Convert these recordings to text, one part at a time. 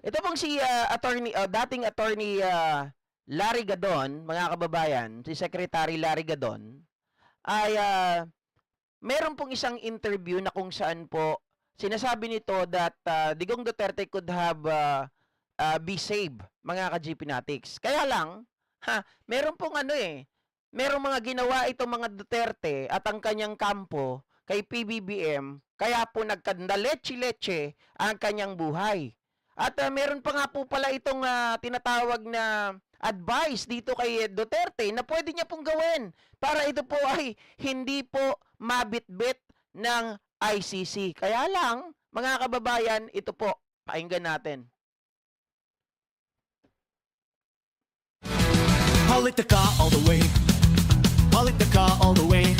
Ito pong si dating attorney Larry Gadon, mga kababayan, si Secretary Larry Gadon, ay meron pong isang interview na kung saan po sinasabi nito that Digong Duterte could have be saved, mga ka-GPnatics. Kaya lang, meron pong merong mga ginawa itong mga Duterte at ang kanyang kampo kay PBBM, kaya po nagkandaleche-leche ang kanyang buhay. At meron pa nga po pala itong tinatawag na advice dito kay Duterte na pwede niya pong gawin para ito po ay hindi po mabitbit ng ICC. Kaya lang, mga kababayan, ito po, pakinggan natin. Politica all the way. Politica all the way.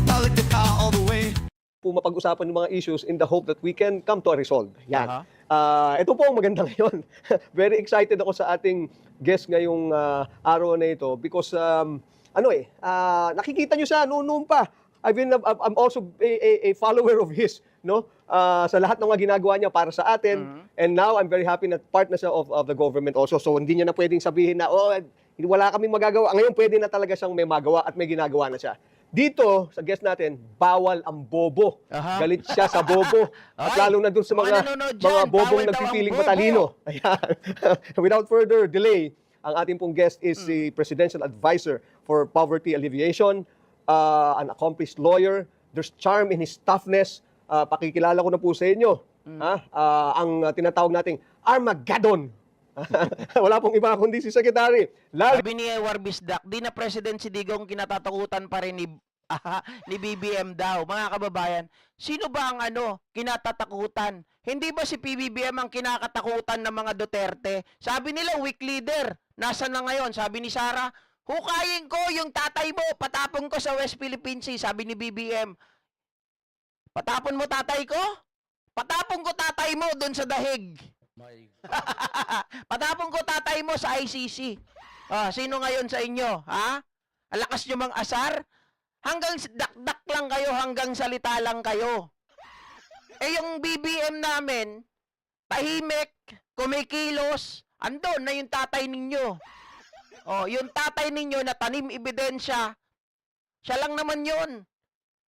Politica all the way. Po mapag-usapan ng mga issues in the hope that we can come to a resolve. Yan. Ito po ang maganda ngayon. Very excited ako sa ating guest ngayong araw na ito because nakikita nyo siya noon pa. I'm also a follower of his, no? Sa lahat ng mga ginagawa niya para sa atin. And now I'm very happy na part na siya of the government also. So hindi niya na pwedeng sabihin na wala kaming magagawa. Ngayon pwede na talaga siyang may magawa at may ginagawa na siya. Dito, sa guest natin, bawal ang bobo. Galit siya sa bobo. At lalo na dun sa mga bobong nagpipiling matalino. Ayan. Without further delay, ang ating pong guest is the Presidential Advisor for Poverty Alleviation, an accomplished lawyer. There's charm in his toughness. Pakikilala ko na po sa inyo. Ang tinatawag nating Armageddon. Wala pong iba kundi si Secretary Larry. Sabi ni Warbisdak, di na President si Digong kinatatakutan pa rin ni BBM daw. Mga kababayan, sino ba ang kinatatakutan? Hindi ba si PBBM ang kinakatakutan ng mga Duterte? Sabi nila, weak leader. Nasaan na ngayon? Sabi ni Sara, hukayin ko yung tatay mo, patapon ko sa West Philippine Sea. Sabi ni BBM, patapon mo tatay ko? Patapon ko tatay mo doon sa dahig. Patapon ko tatay mo sa ICC. Sino ngayon sa inyo? Ang lakas nyo mang asar? Hanggang dakdak lang kayo, hanggang salita lang kayo. Yung BBM namin, tahimik, kumikilos, andun na yung tatay ninyo. Yung tatay ninyo na tanim ebidensya, siya lang naman yun.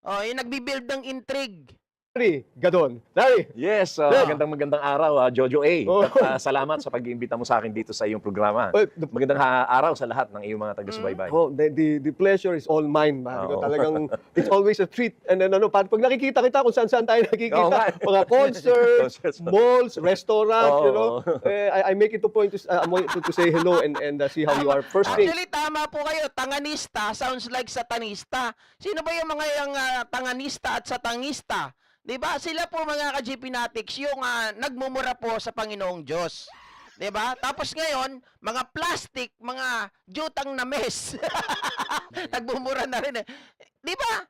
Yung nagbibuild ng intrigue. Larry Gadon. Larry. Yes, magandang araw, Jojo A. At salamat sa pag-iimbita mo sa akin dito sa iyong programa. Magandang araw sa lahat ng iyong mga taga-subaybay. The pleasure is all mine. Talagang it's always a treat. And then pag nakikita kita kung saan tayo nakikita, mga concerts, malls, restaurants, I make it a point to say hello and see how you are. First thing. Actually, tama po kayo. Tanganista sounds like satanista. Sino ba yung mga yung tanganista at satangista? Diba? Sila po mga ka-GPnatics yung nagmumura po sa Panginoong Diyos. Diba? Tapos ngayon, mga plastic, mga jutang na mess. Nagmumura na rin eh. Diba?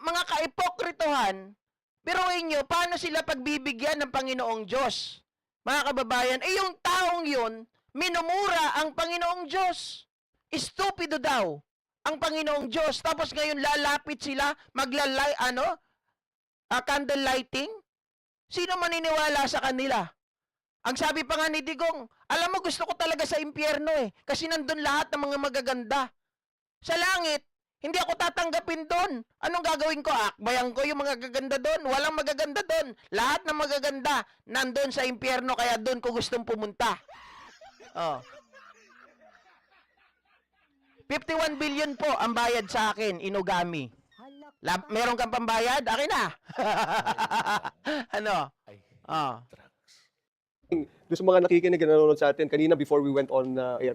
Mga kaipokritohan, biruin nyo, paano sila pagbibigyan ng Panginoong Diyos? Mga kababayan, yung taong yun, minumura ang Panginoong Diyos. Estupido daw ang Panginoong Diyos. Tapos ngayon lalapit sila, candle lighting? Sino maniniwala sa kanila? Ang sabi pa nga ni Digong, alam mo gusto ko talaga sa impyerno kasi nandun lahat ng mga magaganda. Sa langit, hindi ako tatanggapin doon. Anong gagawin ko? Akbayan ko yung mga gaganda doon. Walang magaganda doon. Lahat ng magaganda nandun sa impyerno, kaya doon ko gustong pumunta. 51 billion po ang bayad sa akin, Inugami. Meron kang pambayad? Akin na. Doon sa mga nakikinig na nanonood sa atin, kanina before we went on air,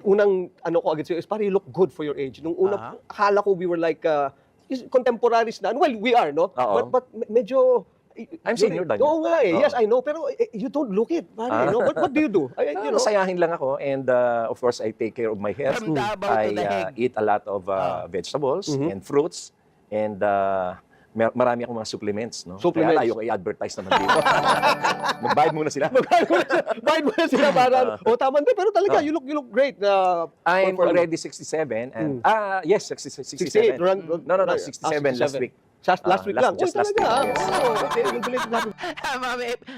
unang ko agad sa'yo is parang you look good for your age. Nung una, akala ko we were like contemporaries na. Well, we are, no? But medyo... I'm senior than you. Oo nga Yes, I know. Pero you don't look it. Pare, no? What do you do? Masayahin lang ako and of course I take care of my health. I eat a lot of vegetables and fruits. And marami akong mga supplements, no? Supplements. Kaya ayoko i-advertise naman dito. Magbayad muna sila. Bayad muna sila para, tama din, pero talaga, you look great. I'm already 67 and, yes, 67. 68, No, 67 last week. Last week lang. Just last talaga. week, yes. Oo, okay, belated happy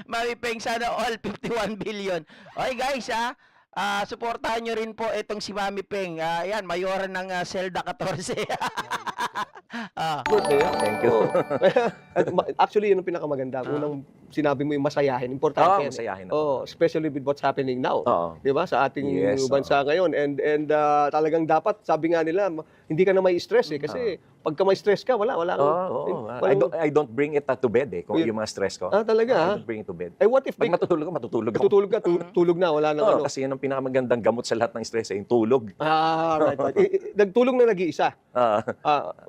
Mami Peng, sana all 51 billion. Okay guys, suportahan nyo rin po itong si Mami Peng. Yan, mayoran ng Zelda 14. birthday. Thank you. Oo. Actually, yun ang pinakamaganda. Unang sinabi mo yung masayahin. Importante. yan. Masayahin. Especially with what's happening now. Oo. 'Di ba? Sa ating Yes, bansa ngayon. And talagang dapat, sabi nga nila, hindi ka na may stress kasi pagka may stress ka, wala kang... I don't bring it to bed kung yung mga stress ko. Talaga? I don't bring it to bed. Eh, what if Pag matutulog ako, matutulog ako. tutulog ka, tulog na, wala nang Oo, ano. kasi yun ang pinakamagandang gamot sa lahat ng stress, yung tulog. Right. Nagtulog na nag-iisa.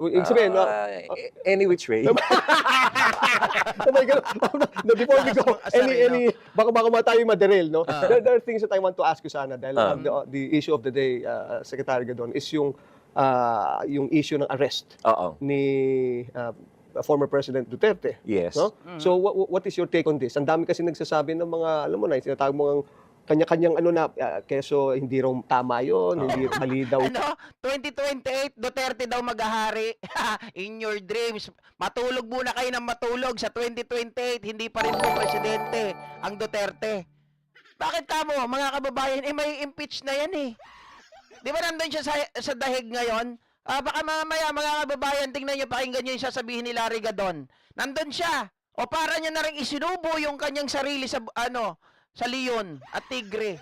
Ibig sabihin, Any which way. oh my God. Before we go, baka tayo maderel, no? There are things that I want to ask you sana dahil the issue of the day, Secretary Gadon, is yung issue ng arrest ni former President Duterte. Yes. No? So what is your take on this? Ang dami kasi nagsasabi ng mga, alam mo na, sinatawag mo ang kanya-kanyang keso hindi raw tama yun, hindi mali daw. 2028, Duterte daw maghahari. In your dreams. Matulog muna kayo ng matulog. Sa 2028, hindi pa rin po presidente ang Duterte. Bakit kamo, mga kababayan, may impeach na yan Di ba nandun siya sa dahig ngayon? Baka mamaya, mga kababayan, tingnan nyo, pakinggan nyo yung sasabihin ni Larry Gadon. Nandun siya. O para niya na rin isinubo yung kanyang sarili sa, sa leon at tigre.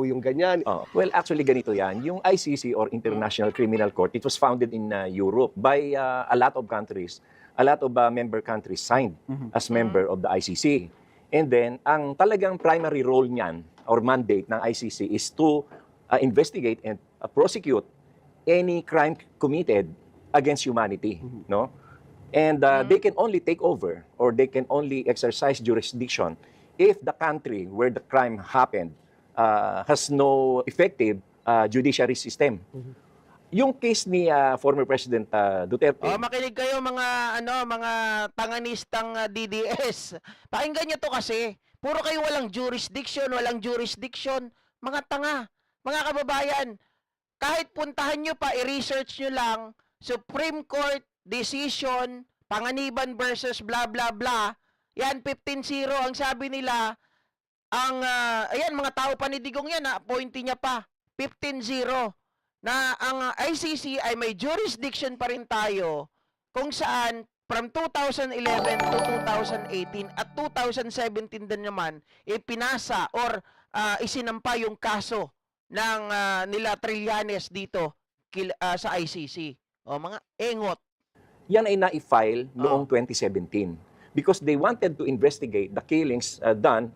Yung ganyan. Well, actually, ganito yan. Yung ICC or International Criminal Court, it was founded in Europe by a lot of countries. A lot of member countries signed as member of the ICC. And then, ang talagang primary role niyan or mandate ng ICC is to investigate and prosecute any crime committed against humanity, no? And they can only take over or they can only exercise jurisdiction if the country where the crime happened has no effective judiciary system. Yung case ni former President Duterte. Makinig kayo mga tanganistang DDS. Pakinggan niyo to kasi. Puro kayo walang jurisdiction. Mga tanga. Mga kababayan, kahit puntahan nyo pa, i-research nyo lang, Supreme Court decision, Panganiban versus blah blah blah, yan 15-0 ang sabi nila, ayan mga tao pa ni Digong yan, appointee niya pa, 15-0, na ang ICC ay may jurisdiction pa rin tayo kung saan from 2011 to 2018 at 2017 din naman, ipinasa or isinampa yung kaso ng nila Trillanes dito sa ICC. Mga engot. Yan ay na-file noong 2017 because they wanted to investigate the killings done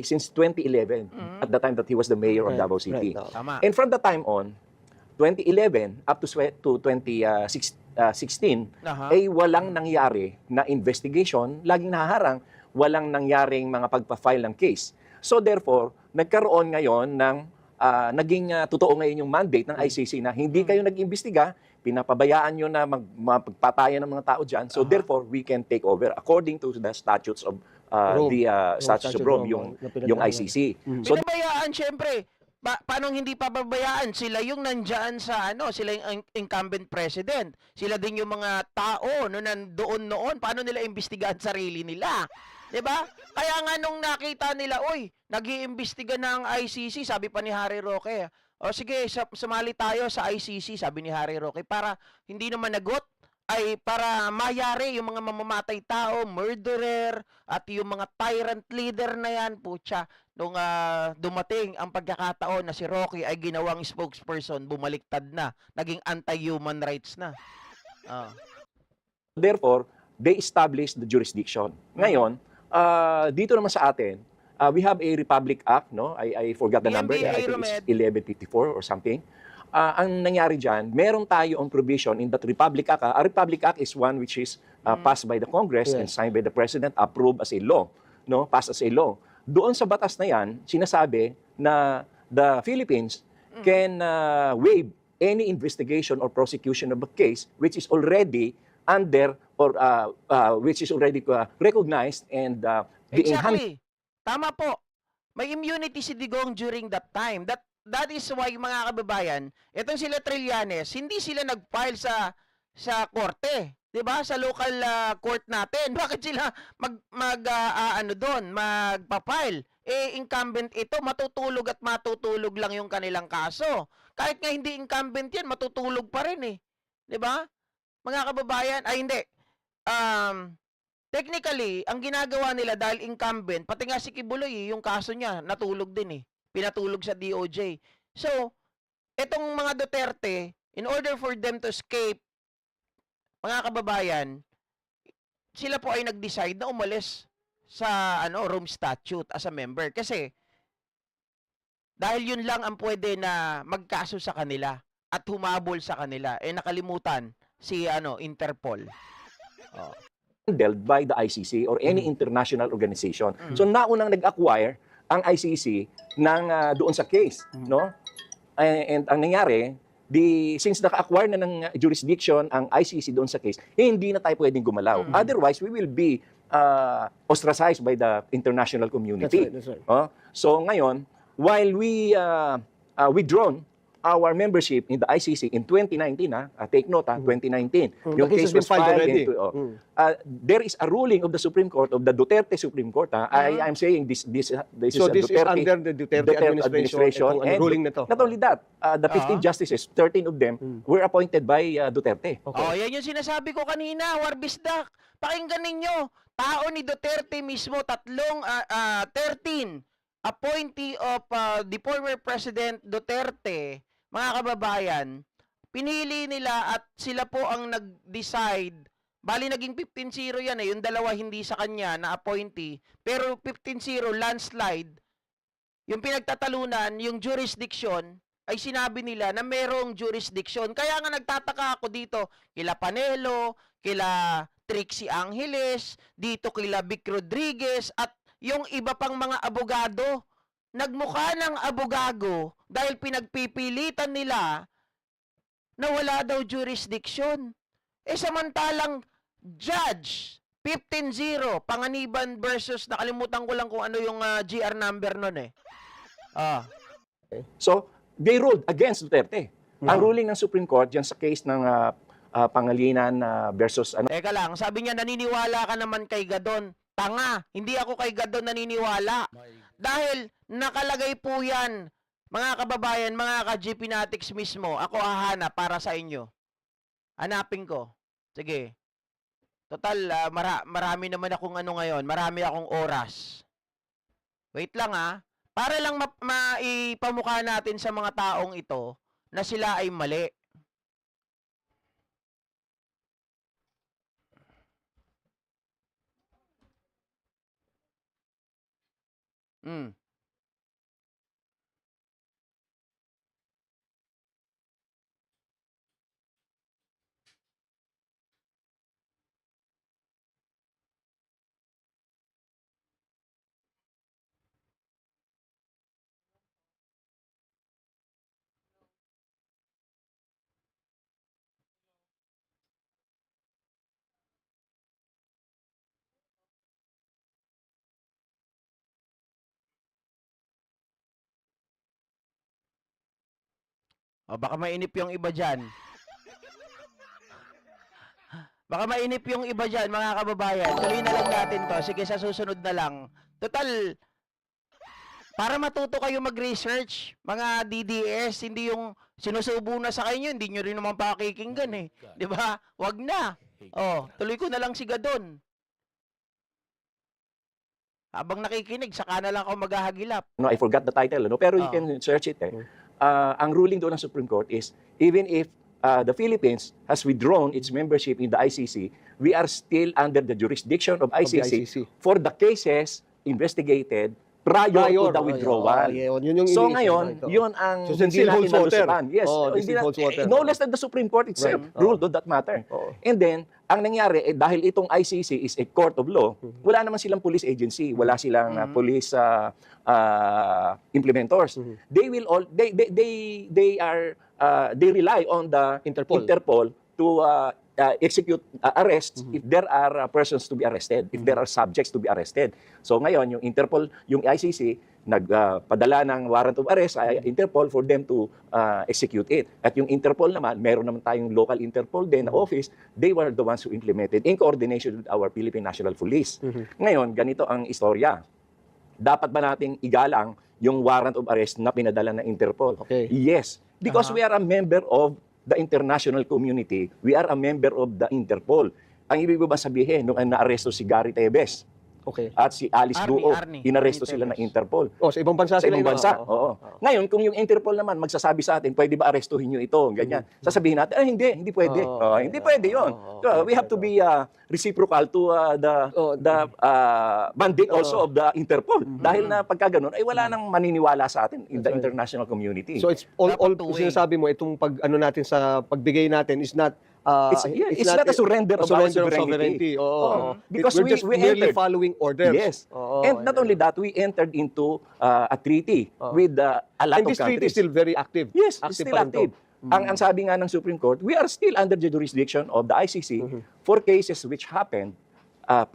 since 2011 at the time that he was the mayor of Davao City. Tama. And from the time on, 2011 up to 2016, ay walang nangyari na investigation, laging nahaharang, walang nangyaring mga pagpa-file ng case. So therefore, nagkaroon ngayon ng naging totoo ngayon yung mandate ng ICC na hindi kayo nag-imbestiga, pinapabayaan nyo na magpatayan ng mga tao dyan. So therefore, we can take over according to the statutes of Statutes of Rome, yung ICC. So Pinabayaan, syempre. Paano hindi pababayaan? Sila yung nandyan sa sila yung incumbent president. Sila din yung mga tao nandoon noon. Paano nila imbestigahan sarili nila? 'Di ba? Kaya nga nung nakita nila, nag-iimbestiga na ang ICC, sabi pa ni Harry Roque. O sige, sumali tayo sa ICC, sabi ni Harry Roque, para hindi naman nagot, ay para mayari yung mga mamamatay tao, murderer, at yung mga tyrant leader na yan, putya, nung dumating ang pagkakataon na si Roque ay ginawang spokesperson, bumaliktad na, naging anti-human rights na. therefore, they established the jurisdiction. Ngayon, dito naman sa atin, we have a Republic Act, no? I forgot the number. I think it's 1154 or something. Ang nangyari dyan, meron tayo ang provision in that Republic Act. A Republic Act is one which is passed by the Congress and signed by the President, approved as a law, no? Passed as a law. Doon sa batas na yan, sinasabi na the Philippines can waive any investigation or prosecution of a case which is already under or which is already recognized and being Exactly. Tama po. May immunity si Digong during that time. That is why, mga kababayan, itong sila Trillanes, hindi sila nag-file sa sa korte, 'di ba? Sa local court natin. Bakit sila ano doon, magpa-file? Eh incumbent ito, matutulog at matutulog lang yung kanilang kaso. Kahit nga hindi incumbent 'yan, matutulog pa rin eh. 'Di ba? Mga kababayan, ay hindi. Technically, ang ginagawa nila dahil incumbent, pati nga si Kibuloy, yung kaso niya natulog din eh. Pinatulog sa DOJ. So, etong mga Duterte, in order for them to escape, mga kababayan, sila po ay nag-decide na umalis sa Rome Statute as a member. Kasi, dahil yun lang ang pwede na magkaso sa kanila at humabol sa kanila, eh nakalimutan si Interpol. Oh. Handled by the ICC or any international organization. So naunang nag-acquire ang ICC ng doon sa case, no? And ang nangyari, since naka-acquire na ng jurisdiction ang ICC doon sa case, hindi na tayo pwedeng gumalaw. Otherwise, we will be ostracized by the international community. That's right. So ngayon, while we withdrawn our membership in the ICC in 2019, take note, 2019. The case has been filed already. There is a ruling of the Supreme Court, of the Duterte Supreme Court. I'm saying this So is this is under the Duterte administration, itong ruling na to. Not only that, the 15 justices, 13 of them were appointed by Duterte. Okay. Oh, yan yung sinasabi ko kanina, Warbisdak. Pakinggan ninyo, tao ni Duterte mismo, 13 appointee of the former President Duterte, mga kababayan, pinili nila at sila po ang nag-decide. Bali, naging 15-0 yan eh. Yung dalawa hindi sa kanya na appointee. Pero 15-0, landslide. Yung pinagtatalunan, yung jurisdiction, ay sinabi nila na merong jurisdiction. Kaya nga nagtataka ako dito, kila Panelo, kila Trixie Angeles, dito kila Vic Rodriguez, at yung iba pang mga abogado, nagmukha ng abogado dahil pinagpipilitan nila na wala daw jurisdiction. Eh samantalang judge, 15-0, Panganiban versus, nakalimutan ko lang kung ano yung GR number nun eh. So, they ruled against Duterte. Ang ruling ng Supreme Court dyan sa case ng Pangalinan versus Teka lang, sabi niya naniniwala ka naman kay Gadon. Tanga, hindi ako kay Gadon naniniwala. Dahil nakalagay po yan, mga kababayan, mga ka-GP Natics mismo, ako hahanap para sa inyo. Hanapin ko. Sige. Total, marami naman akong ngayon, marami akong oras. Wait lang para lang maipamukha natin sa mga taong ito na sila ay mali. O, baka mainip yung iba dyan. Baka mainip yung iba dyan, mga kababayan. Tuloy na lang natin to. Sige, sa susunod na lang. Total, para matuto kayo mag-research, mga DDS, hindi yung sinusubo na sa kanyo, hindi nyo rin naman pakikinggan eh. Di ba? Wag na. Oh, tuloy ko na lang si Gadon. Habang nakikinig, saka na lang ako maghahagilap. No, I forgot the title, pero you can search it. Ang ruling doon ng Supreme Court is, even if the Philippines has withdrawn its membership in the ICC, we are still under the jurisdiction of ICC, for the cases investigated prior to the withdrawal. So ngayon, yun ang So, hindi holds water. Yes, This holds water. no less than the Supreme Court itself ruled on that matter. And then, ang nangyari, dahil itong ICC is a court of law, wala naman silang police agency, wala silang police implementors. They will all they rely on the Interpol. to execute arrests if there are persons to be arrested, if there are subjects to be arrested. So ngayon, yung Interpol, yung ICC, nagpadala ng warrant of arrest ay Interpol for them to execute it. At yung Interpol naman, meron naman tayong local Interpol din na office, they were the ones who implemented in coordination with our Philippine National Police. Ngayon, ganito ang istorya. Dapat ba nating igalang yung warrant of arrest na pinadala ng Interpol? Okay. Yes, because we are a member of the international community. We are a member of the Interpol. Ang ibig ba sabihin, nung naaresto si Gary Tevez Okay. at si Alice Guo, inaresto Arnie sila ng Tevez. Interpol. Oh, sa ibang bansa Sa sila ibang yun, bansa. oo. Oo. Ngayon, kung yung Interpol naman magsasabi sa atin, pwede ba arestuhin nyo ito? Ganyan. Sasabihin natin, hindi pwede. Hindi pwede yun. So, we have to be reciprocal to the mandate also of the Interpol. Dahil na pagka ganun, ay wala nang maniniwala sa atin in the international community. So it's all Dapat two-way. sinasabi mo, itong natin sa pagbigay natin is not It's not a surrender of our sovereignty. Oo. Because we're just we merely entered. following orders. Yes. Oo. And not only that, we entered into a treaty with a lot And of this treaty is countries. still very active. Yes, it's still pa rin to. active. Ang sabi nga ng Supreme Court, we are still under the jurisdiction of the ICC for cases which happened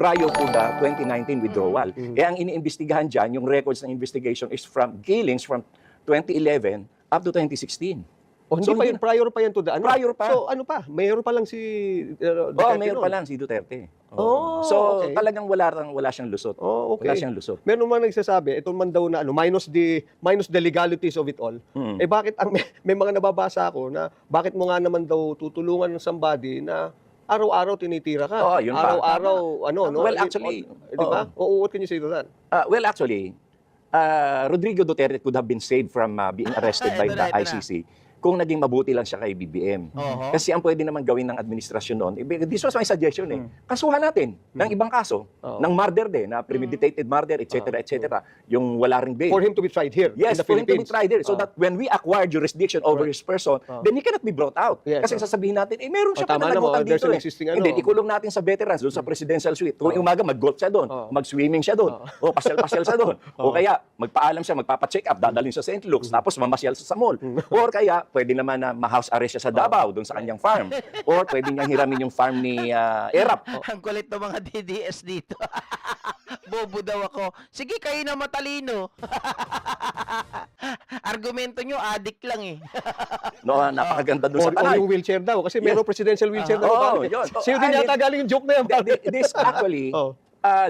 prior to the 2019 withdrawal. Eh, ang iniimbestigahan dyan, yung records ng investigation is from killings from 2011 up to 2016. O hindi So, pa yun, prior pa yan to the ano? Prior pa. So ano pa? Mayor pa lang si Oo, Duterte mayor noon. pa lang si Duterte. Oh, So, okay. talagang wala siyang lusot. Oh, okay. Wala siyang lusot. Meron man nagsasabi, ito man daw na ano, minus the legalities of it all. Eh bakit may mga nababasa ako na bakit mo nga naman daw tutulungan ng somebody na araw-araw tinitira ka. Oo, yun pa. Araw-araw ano, no? Well, actually, di ba? Oo, what can you say to that? Well, actually, Rodrigo Duterte could have been saved from being arrested by Ito the na, ito na. ICC kung naging mabuti lang siya kay BBM. Oho. Kasi ang pwede naman gawin ng administrasyon noon, this was my suggestion kasuhan natin ng ibang kaso, ng murder din, na premeditated murder, etc., etc., yung wala ring bail. For him to be tried here Yes, in the for him to be Philippines. tried there. So that when we acquire jurisdiction over his person, then he cannot be brought out. Yes, Kasi sasabihin natin, meron siya tama pananagutan naman, there's dito an existing And then, ikulong natin sa veterans doon sa presidential suite. Tuwing umaga, mag-golf siya doon, mag-swimming siya doon, o pasyal-pasyal siya doon. O kaya, magpaalam siya, magpapacheck up, dadalhin siya sa St. Luke's, tapos mamasyal siya sa mall. Or kaya, pwede naman na ma-house arrest siya sa Davao, doon sa kanyang farm. Or pwede niyang hiramin yung farm ni Erap. Ang kulit ng mga DDS dito. Bobo daw ako. Sige, kayo na matalino. Argumento nyo, addict lang eh. No, napakaganda doon sa Or Panay. yung wheelchair daw. Kasi meron presidential wheelchair daw. Oo, yun. Sino din yata galing yung joke na yan? This actually, Oh.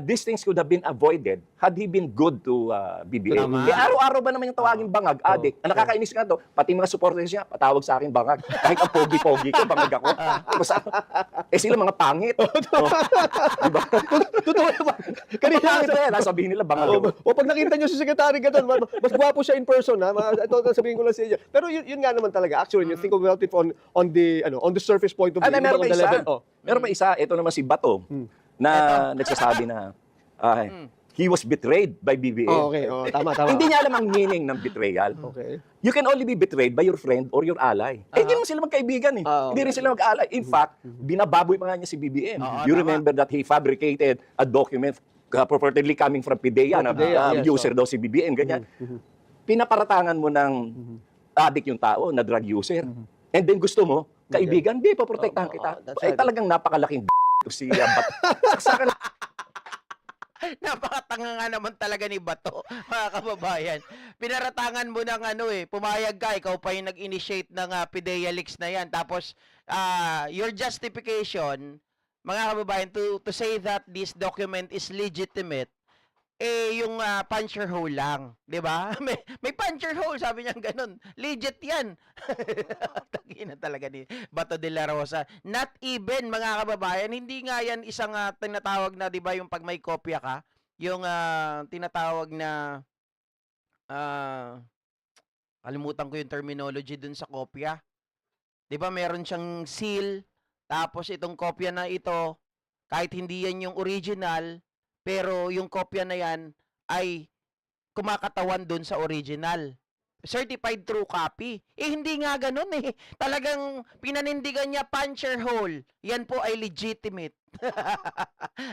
these things could have been avoided had he been good to BBM. Tama. Eh, araw-araw ba naman yung tawagin bangag, adik? Ang nakakainis nga to, pati mga supporters niya, patawag sa akin bangag. Kahit ang pogi-pogi ko, bangag ako. Tapos, sila mga pangit. Diba? Totoo naman. Kanina Pangit na yan, sabihin nila bangag ako. O pag nakita nyo si Secretary Gaton, mas gwapo siya in person ha. Ito sabihin ko lang sa inyo. Pero yun nga naman talaga. Actually, you think about it on the surface point of view. Meron pa on the isa. level. Meron pa isa. Ito naman si Bato, na nagsasabi na he was betrayed by BBM. Oh, okay. Oh, tama. Hindi niya alam ang meaning ng betrayal. Okay. You can only be betrayed by your friend or your ally. Eh, hindi naman sila magkaibigan eh. Hindi rin sila mag-ally. In fact, binababoy pa nga niya si BBM. You remember that he fabricated a document purportedly coming from PIDEA na PIDEA, yes, user daw si BBM, ganyan. Pinaparatangan mo ng adik yung tao na drug user. And then gusto mo, kaibigan, hindi, paprotektahan kita. that's Ay, right. talagang napakalaking si Saksakan. Napakatanga nga naman talaga ni Bato, mga kababayan. Pinaratangan mo ng pumayag ka, ikaw pa yung nag-initiate ng PIDEA leaks na yan. Tapos, your justification, mga kababayan, to say that this document is legitimate, yung puncher hole lang, 'di ba? May puncher hole, sabi niya ganun. Legit 'yan. Tangina talaga ni Bato de la Rosa. Not even, mga kababayan, hindi nga 'yan isang tinatawag na, 'di ba, yung pag may kopya ka, yung tinatawag na kalimutan ko yung terminology dun sa kopya. 'Di ba, meron siyang seal, tapos itong kopya na ito, kahit hindi yan yung original, pero yung kopya na yan ay kumakatawan dun sa original. Certified true copy. Eh, hindi nga ganun eh. Talagang pinanindigan niya puncher hole. Yan po ay legitimate.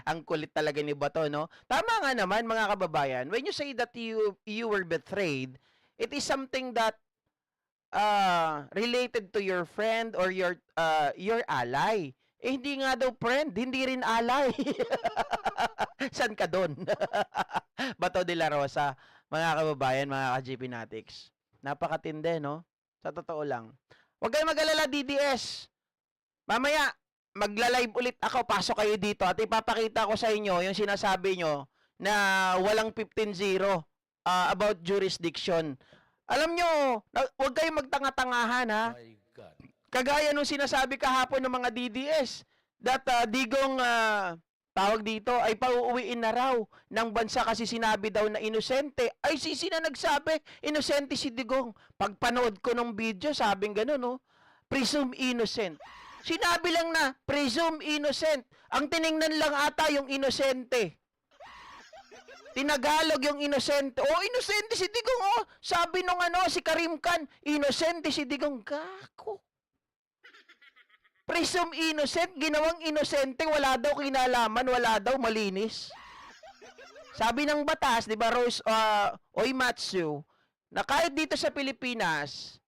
Ang kulit talaga ni Bato, no? Tama nga naman, mga kababayan. When you say that you were betrayed, it is something that related to your friend or your ally. Eh, hindi nga daw friend, hindi rin ally. San ka doon? Bato de la Rosa, mga kababayan, mga ka-GP Natics. Napakatindi, no? Sa totoo lang. Huwag kayong mag-alala, DDS. Mamaya, magla-live ulit ako, pasok kayo dito at ipapakita ko sa inyo yung sinasabi nyo na walang 15-0 about jurisdiction. Alam nyo, huwag kayong magtanga-tangahan, ha? Kagaya nung sinasabi kahapon ng mga DDS that Digong tawag dito ay pauuwiin na raw ng bansa kasi sinabi daw na inosente. Ay, sino nagsabi? Inosente si Digong. Pagpanood ko ng video, sabing gano'n, no? Presume innocent. Sinabi lang na, presume innocent. Ang tiningnan lang ata yung inosente. Tinagalog yung inosente. Oh, inosente si Digong, oh. Sabi nung si Karim Khan, inosente si Digong. Kako. Presume innocent, ginawang inosente, wala daw kinalaman, wala daw malinis. Sabi ng batas, di ba, Rose Oimatsu, na kahit dito sa Pilipinas,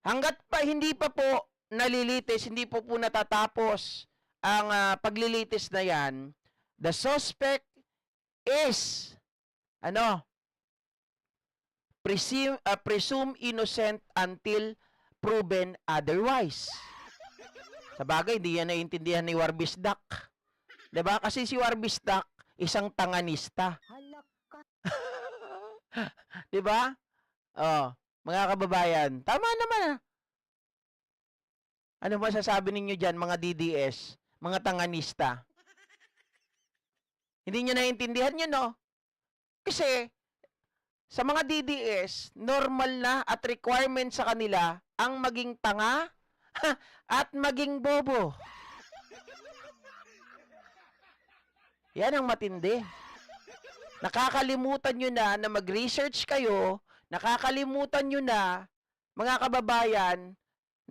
hanggat pa hindi pa po nalilitis, hindi po natatapos ang paglilitis na yan, the suspect is, presume innocent until proven otherwise. Sa bagay, hindi yan naiintindihan ni Warbisdak. Diba? Kasi si Warbisdak, isang tanganista. Diba? Oh, mga kababayan, tama naman. Ano masasabi ninyo dyan, mga DDS, mga tanganista? Hindi nyo naiintindihan yun, no? Kasi, sa mga DDS, normal na at requirement sa kanila ang maging tanga at maging bobo. Yan ang matindi. Nakakalimutan nyo na mag-research kayo, nakakalimutan nyo na, mga kababayan,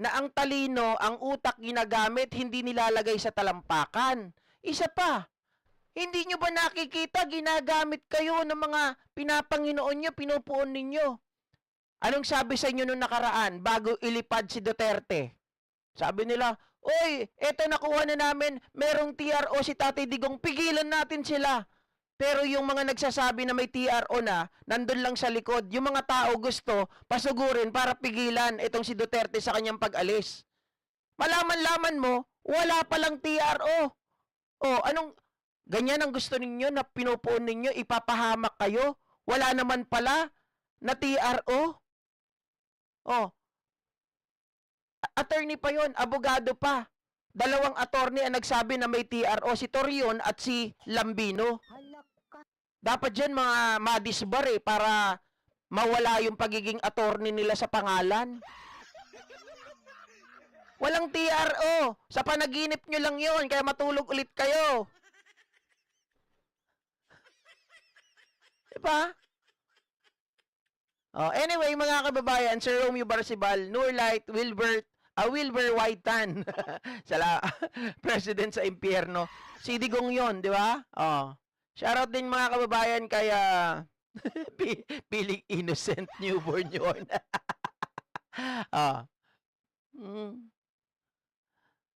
na ang talino, ang utak ginagamit, hindi nilalagay sa talampakan. Isa pa, hindi nyo ba nakikita ginagamit kayo ng mga pinapanginoon nyo, pinupuon ninyo? Anong sabi sa inyo nung nakaraan bago ilipad si Duterte? Sabi nila, oy, eto nakuha na namin, merong TRO si Tatay Digong, pigilan natin sila. Pero yung mga nagsasabi na may TRO na, nandun lang sa likod, yung mga tao gusto pasugurin para pigilan itong si Duterte sa kanyang pag-alis. Malaman-laman mo, wala palang TRO. Oh, ganyan ang gusto ninyo na pinupuon ninyo, ipapahamak kayo? Wala naman pala na TRO? Oh, attorney pa yon, abogado pa. Dalawang attorney ang nagsabi na may TRO, si Torion at si Lambino. Dapat dyan mga madisbar para mawala yung pagiging attorney nila sa pangalan. Walang TRO. Sa panaginip nyo lang yon, kaya matulog ulit kayo. Diba? Oh, anyway, mga kababayan, Sir Romeo Barcibal, Nurlight, Wilbur Whitetan, President sa Impyerno. Si Digong yon, di ba? Oh. Shoutout din mga kababayan kaya piling innocent newborn yun. Oh.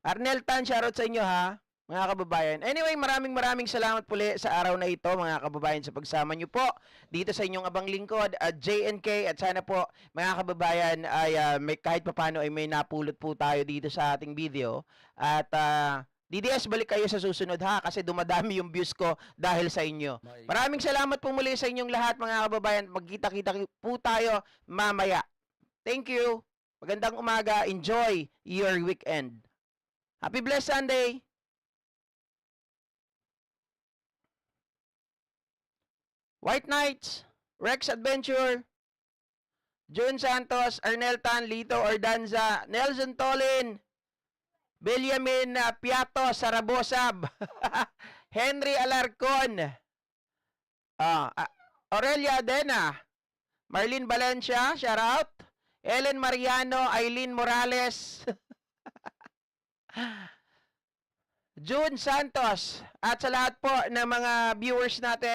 Arnel Tan, shoutout sa inyo ha, mga kababayan. Anyway, maraming salamat puli sa araw na ito, mga kababayan, sa pagsama nyo po dito sa inyong abang lingkod at JNK, at sana po, mga kababayan, ay kahit papano ay may napulot po tayo dito sa ating video. At DDS, balik kayo sa susunod ha, kasi dumadami yung views ko dahil sa inyo. Maraming salamat po muli sa inyong lahat, mga kababayan. Magkita-kita po tayo mamaya. Thank you. Magandang umaga. Enjoy your weekend. Happy blessed Sunday. White Knights, Rex Adventure, June Santos, Arnel Tan, Lito Ordanza, Nelson Tolin, Benjamin Piato Sarabosab, Henry Alarcon, Aurelia Adena, Marlene Valencia, shout out, Ellen Mariano, Eileen Morales, June Santos, at sa lahat po ng mga viewers natin.